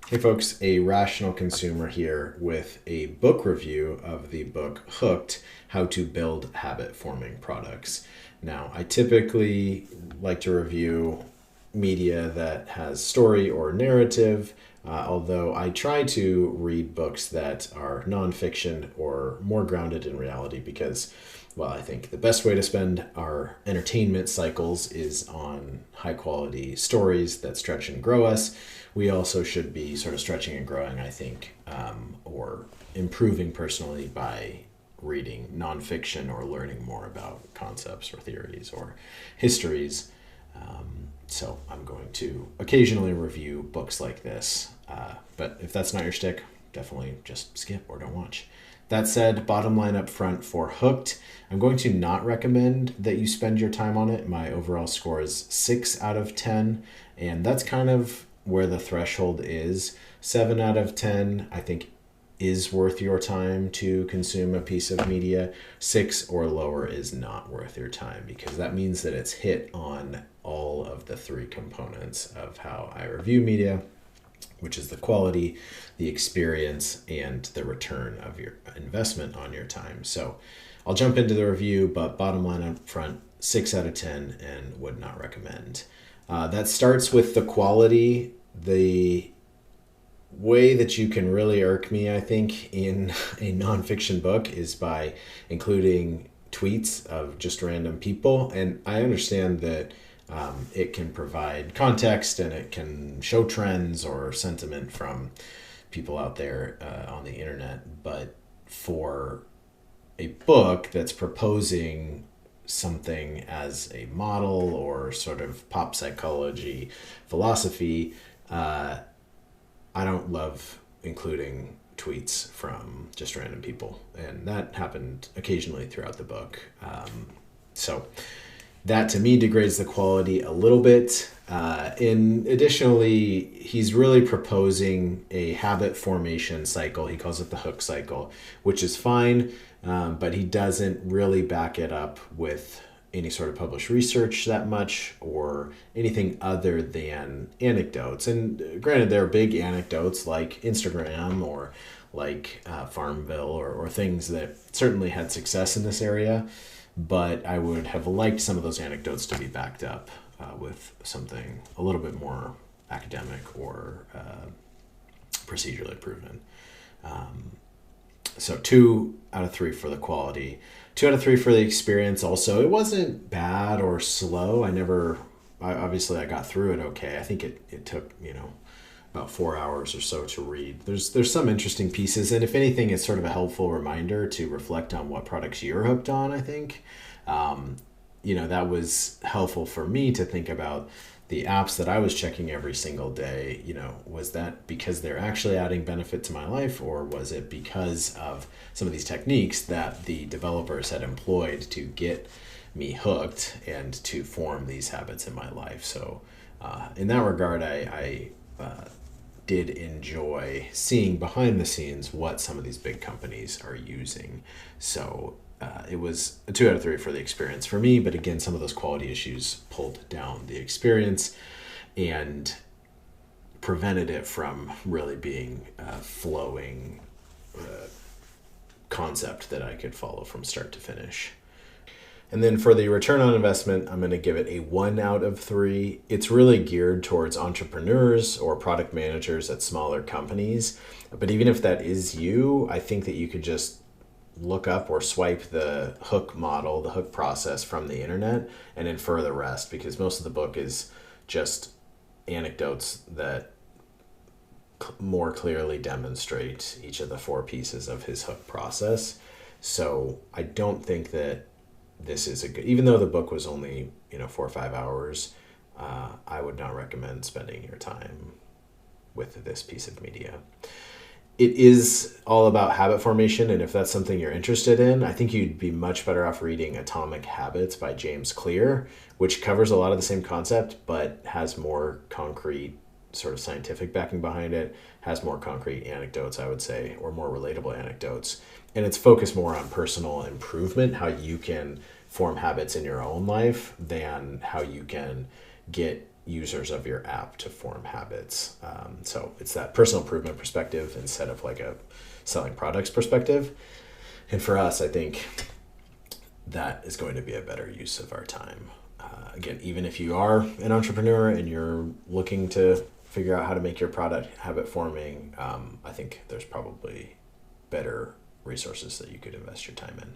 Hey folks, a rational consumer here with a book review of the book Hooked: How to Build Habit Forming Products. Now, I typically like to review media that has story or narrative, although I try to read books that are nonfiction or more grounded in reality because, well, I think the best way to spend our entertainment cycles is on high quality stories that stretch and grow us. We also should be sort of stretching and growing, I think, or improving personally by reading nonfiction or learning more about concepts or theories or histories. So I'm going to occasionally review books like this. But if that's not your stick, definitely just skip or don't watch. That said, bottom line up front for Hooked, I'm going to not recommend that you spend your time on it. My overall score is 6 out of 10, and that's kind of where the threshold is. 7 out of 10, I think, is worth your time to consume a piece of media. 6 or lower is not worth your time because that means that it's hit on all of the three components of how I review media, which is the quality, the experience, and the return of your investment on your time. So I'll jump into the review, but bottom line up front, 6 out of 10 and would not recommend. That starts with the quality. The way that you can really irk me, I think, in a nonfiction book is by including tweets of just random people. And I understand that it can provide context and it can show trends or sentiment from people out there on the internet. But for a book that's proposing something as a model or sort of pop psychology philosophy, I don't love including tweets from just random people. And that happened occasionally throughout the book. So that to me degrades the quality a little bit. Additionally, he's really proposing a habit formation cycle. He calls it the hook cycle, which is fine, but he doesn't really back it up with any sort of published research that much or anything other than anecdotes. And granted, there are big anecdotes like Instagram or like Farmville or things that certainly had success in this area, but I would have liked some of those anecdotes to be backed up with something a little bit more academic or procedurally proven. So 2 out of 3 for the quality. 2 out of 3 for the experience also. It wasn't bad or slow. Obviously I got through it okay. I think it took, about 4 hours or so to read. There's some interesting pieces, and if anything, it's sort of a helpful reminder to reflect on what products you're hooked on, I think. That was helpful for me to think about the apps that I was checking every single day. Was that because they're actually adding benefit to my life, or was it because of some of these techniques that the developers had employed to get me hooked and to form these habits in my life? So in that regard, I did enjoy seeing behind the scenes what some of these big companies are using. So it was a 2 out of 3 for the experience for me, but again, some of those quality issues pulled down the experience and prevented it from really being a flowing concept that I could follow from start to finish. And then for the return on investment, I'm going to give it a 1 out of 3. It's really geared towards entrepreneurs or product managers at smaller companies. But even if that is you, I think that you could just look up or swipe the hook model, the hook process from the internet and infer the rest, because most of the book is just anecdotes that more clearly demonstrate each of the 4 pieces of his hook process. So I don't think that this is even though the book was only 4 or 5 hours, I would not recommend spending your time with this piece of media. It is all about habit formation, and if that's something you're interested in, I think you'd be much better off reading Atomic Habits by James Clear, which covers a lot of the same concept but has more concrete sort of scientific backing behind it, has more concrete anecdotes, I would say, or more relatable anecdotes. And it's focused more on personal improvement, how you can form habits in your own life, than how you can get users of your app to form habits. So it's that personal improvement perspective instead of like a selling products perspective. And for us, I think that is going to be a better use of our time. Again, even if you are an entrepreneur and you're looking to figure out how to make your product habit forming, I think there's probably better resources that you could invest your time in.